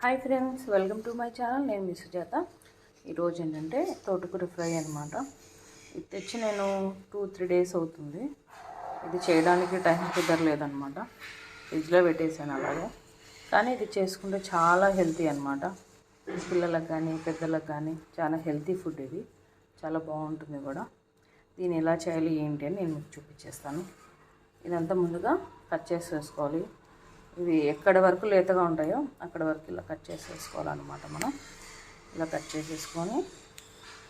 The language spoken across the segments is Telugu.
Hi friends, welcome to my channel. నేను మీ సుజాత. ఈరోజు ఏంటంటే తోటకూర ఫ్రై అనమాట. ఇది తెచ్చి నేను 2-3 డేస్ అవుతుంది. ఇది చేయడానికి టైం కుదరలేదనమాట. ఫ్రిడ్జ్లో పెట్టేసాను అలాగే. కానీ ఇది చేసుకుంటే చాలా హెల్తీ అనమాట. పిల్లలకు కానీ పెద్దలకు కానీ చాలా హెల్తీ ఫుడ్. ఇది చాలా బాగుంటుంది కూడా. దీన్ని ఎలా చేయాలి ఏంటి అని నేను మీకు చూపించేస్తాను. ఇదంతా ముందుగా కట్ చేసి వేసుకోవాలి. ఇవి ఎక్కడి వరకు లేతగా ఉంటాయో అక్కడ వరకు ఇలా కట్ చేసేసుకోవాలన్నమాట. మనం ఇలా కట్ చేసేసుకొని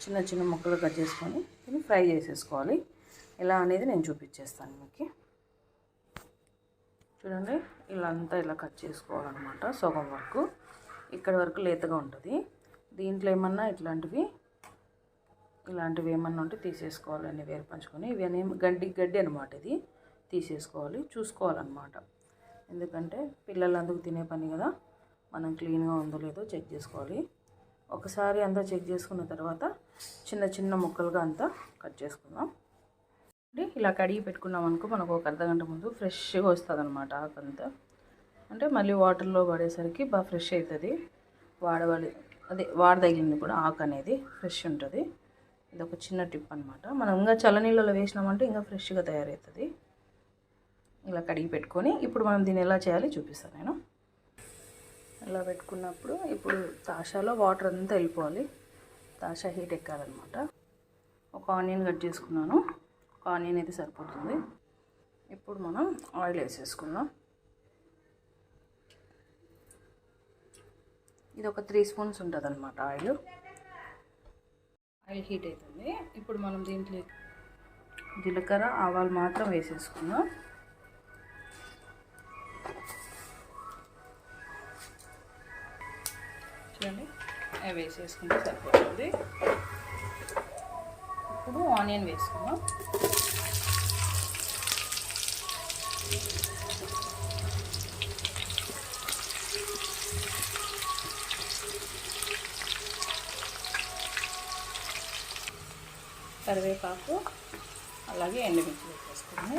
చిన్న చిన్న ముక్కలు కట్ చేసుకొని దీన్ని ఫ్రై చేసేసుకోవాలి. ఎలా అనేది నేను చూపించేస్తాను మీకు. చూడండి, ఇలా అంతా ఇలా కట్ చేసుకోవాలన్నమాట. సగం వరకు ఇక్కడ వరకు లేతగా ఉంటుంది. దీంట్లో ఏమన్నా ఇలాంటివి ఏమన్నా ఉంటే తీసేసుకోవాలి. అన్నీ వేరు పంచుకొని ఇవన్నీ గడ్డి అనమాట. ఇది తీసేసుకోవాలి, చూసుకోవాలన్నమాట. ఎందుకంటే పిల్లలు అందుకు తినే పని కదా, మనం క్లీన్గా ఉందో లేదో చెక్ చేసుకోవాలి. ఒకసారి అంతా చెక్ చేసుకున్న తర్వాత చిన్న చిన్న ముక్కలుగా అంతా కట్ చేసుకుందాం. ఇలా కడిగి పెట్టుకున్నాం అనుకో, మనకు ఒక అర్ధగంట ముందు ఫ్రెష్గా వస్తుంది అనమాట. ఆకంతా అంటే మళ్ళీ వాటర్లో పడేసరికి బాగా ఫ్రెష్ అవుతుంది. వాడదగిలింది కూడా ఆకు అనేది ఫ్రెష్ ఉంటుంది. ఇది ఒక చిన్న టిప్ అనమాట. మనం ఇంకా చల్లనీళ్ళలో వేసినామంటే ఇంకా ఫ్రెష్గా తయారవుతుంది. ఇలా కడిగి పెట్టుకొని ఇప్పుడు మనం దీన్ని ఎలా చేయాలి చూపిస్తాను నేను. ఇలా పెట్టుకున్నప్పుడు ఇప్పుడు తాషాలో వాటర్ అంతా వెళ్ళిపోవాలి. తాషా హీట్ ఎక్కాలన్నమాట. ఒక ఆనియన్ కట్ చేసుకున్నాను. ఒక ఆనియన్ అయితే సరిపోతుంది. ఇప్పుడు మనం ఆయిల్ వేసేసుకుందాం. ఇది ఒక 3 స్పూన్స్ ఉంటుంది అన్నమాట ఆయిల్. ఆయిల్ హీట్ అవుతుంది. ఇప్పుడు మనం దీంట్లో జీలకర్ర ఆవాలు మాత్రం వేసేసుకుందాం. చూడండి, అవి వేసేసుకుంటే సరిపోతుంది. ఇప్పుడు ఆనియన్ వేసుకుందాం. కరివేపాకు అలాగే ఎండుమిర్చి వేసేసుకుని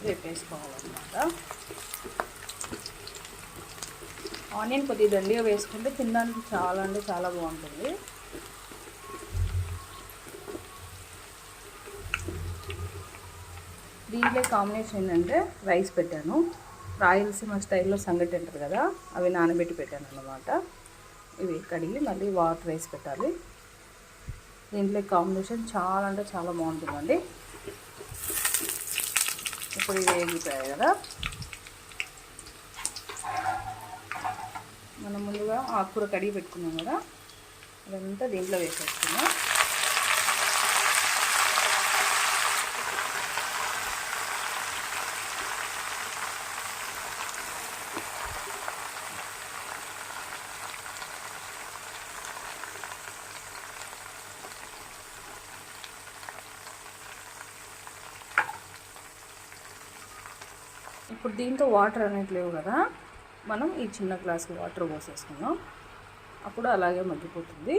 వేపేసుకోవాలన్నమాట. ఆనియన్ కొద్దిగా దండిగా వేసుకుంటే తినడానికి చాలా అంటే చాలా బాగుంటుంది. దీంట్లో కాంబినేషన్ ఏంటంటే రైస్ పెట్టాను. రాయలసీమ స్టైల్లో సంగటి అంటారు కదా, అవి నానబెట్టి పెట్టాను అన్నమాట. ఇవి కడిగి మళ్ళీ వాటర్ రైస్ పెట్టాలి. దీంట్లో కాంబినేషన్ చాలా అంటే చాలా బాగుంటుందండి. ఇప్పుడు ఇవి వేగిపోయాయి కదా, మనం ముందుగా ఆకుకూర కడిగి పెట్టుకున్నాం కదా, అదంతా దీంట్లో వేసేసుకున్నాం. ఇప్పుడు దీంతో వాటర్ అనేది లేవు కదా, మనం ఈ చిన్న గ్లాసు వాటర్ పోసేసుకుందాం. అప్పుడు అలాగే మగ్గిపోతుంది.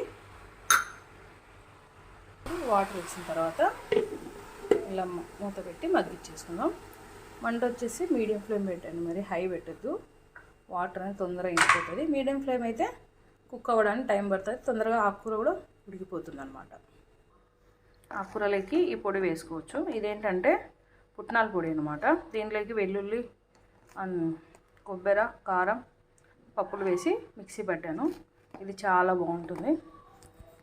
వాటర్ వచ్చిన తర్వాత ఇలా మూత పెట్టి మగ్గిచ్చేసుకుందాం. మంట వచ్చేసి మీడియం ఫ్లేమ్ పెట్టండి, మరి హై పెట్టద్దు. వాటర్ అనేది తొందరగా ఇంకిపోతుంది. మీడియం ఫ్లేమ్ అయితే కుక్ అవ్వడానికి టైం పడుతుంది. తొందరగా ఆకుకూర కూడా ఉడికిపోతుంది అన్నమాట. ఆకుకూరలోకి ఈ పొడి వేసుకోవచ్చు. ఇదేంటంటే పుట్నాల పొడి అనమాట. దీంట్లోకి వెల్లుల్లి, కొబ్బరి, కారం, పప్పులు వేసి మిక్సీ పట్టాను. ఇది చాలా బాగుంటుంది.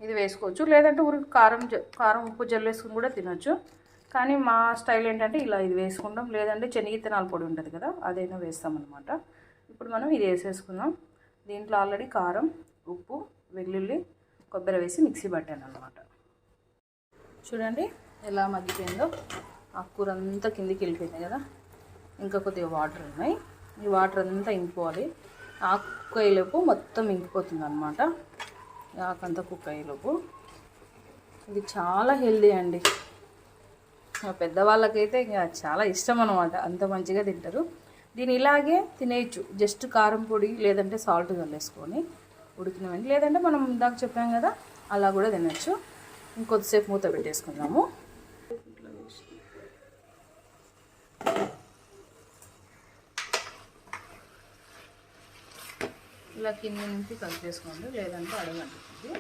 ఇది వేసుకోవచ్చు, లేదంటే ఊరికి కారం ఉప్పు జల్లేసుకుని కూడా తినొచ్చు. కానీ మా స్టైల్ ఏంటంటే ఇలా ఇది వేసుకుంటాం, లేదంటే శనగిత్తనాల పొడి ఉంటుంది కదా, అదైనా వేస్తామన్నమాట. ఇప్పుడు మనం ఇది వేసేసుకుందాం. దీంట్లో ఆల్రెడీ కారం, ఉప్పు, వెల్లుల్లి, కొబ్బరి వేసి మిక్సీ పట్టాను అన్నమాట. చూడండి ఎలా మగ్గిపోయిందో. ఆకుకూర అంతా కిందికి వెళ్ళిపోయింది కదా, ఇంకా కొద్దిగా వాటర్ ఉన్నాయి. ఈ వాటర్ అంతా ఇంకిపోవాలి. ఆకు కుక్ అయ్యేలోపు మొత్తం ఇంకిపోతుంది అనమాట. ఆకంతా కుక్ అయ్యేలోపు. ఇది చాలా హెల్దీ అండి. పెద్దవాళ్ళకైతే ఇంకా చాలా ఇష్టం అనమాట. అంత మంచిగా తింటారు. దీన్ని ఇలాగే తినేయచ్చు. జస్ట్ కారం పొడి లేదంటే సాల్ట్ చల్లేసుకొని ఉడికినవండి, లేదంటే మనం ఇందాక చెప్పాం కదా అలా కూడా తినచ్చు. ఇంకొద్దిసేపు మూత పెట్టేసుకుందాము. ఇలా కింద నుంచి కలిపేసుకోండి, లేదంటే అడగంటుంది.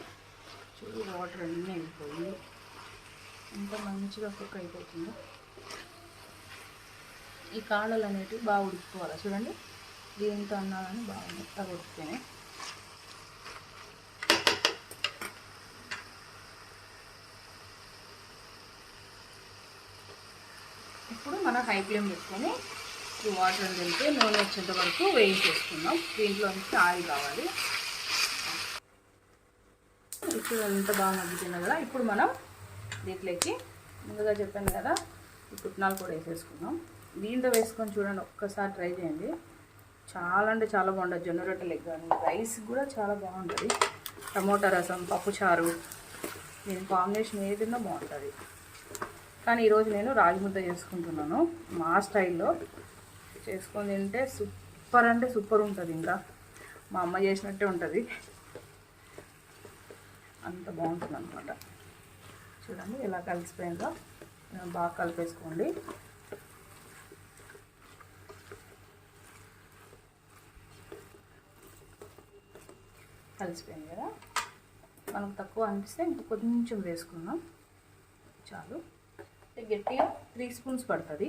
చూడు వాటర్ అన్నీ వెళ్ళిపోయి ఎంత మంచిగా కుక్ అయిపోతుందో. ఈ కాడలు అనేటివి బాగా ఉడికిపోవాలి. చూడండి దీంతో అన్నాలని బాగా మెత్తగా ఉడికిపోయినాయి. ఇప్పుడు మనం హై ఫ్లేమ్ పెట్టుకొని ఈ వాటర్ అని తింటే నూనె వచ్చేంత వరకు వేయించేసుకుందాం. దీంట్లో నుంచి ఆయిల్ కావాలి. ఇప్పుడు ఎంత బాగా మగ్గుతుంది కదా. ఇప్పుడు మనం దీంట్లోకి ముందుగా చెప్పాను కదా ఈ పుట్నాలు కూడా వేసేసుకుందాం. దీంతో వేసుకొని చూడండి, ఒక్కసారి ట్రై చేయండి. చాలా అంటే చాలా బాగుంటుంది. జొన్న రొట్టెలకు కానీ రైస్ కూడా చాలా బాగుంటుంది. టమోటా రసం, పప్పుచారు, దీని కాంబినేషన్ ఏదైనా బాగుంటుంది. కానీ ఈరోజు నేను రాగి ముద్ద చేసుకుంటున్నాను. మా స్టైల్లో చేసుకొని తింటే సూపర్ అంటే సూపర్ ఉంటుంది. ఇంకా మా అమ్మ చేసినట్టే ఉంటుంది, అంత బాగుంటుంది అన్నమాట. చూడండి ఎలా కలిసిపోయిందో. బాగా కలిపేసుకోండి. కలిసిపోయింది కదా. మనకు తక్కువ అనిపిస్తే ఇంకా కొంచెం వేసుకుందాం చాలు. గట్టిగా 3 స్పూన్స్ పడుతుంది,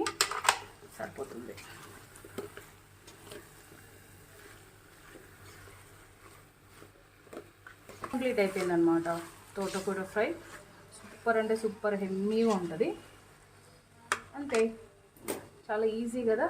సరిపోతుంది. కంప్లీట్ అయిపోయిందనమాట తోటకూర ఫ్రై. సూపర్ అంటే సూపర్ హెమ్మీగా ఉంటుంది. అంతే, చాలా ఈజీ కదా.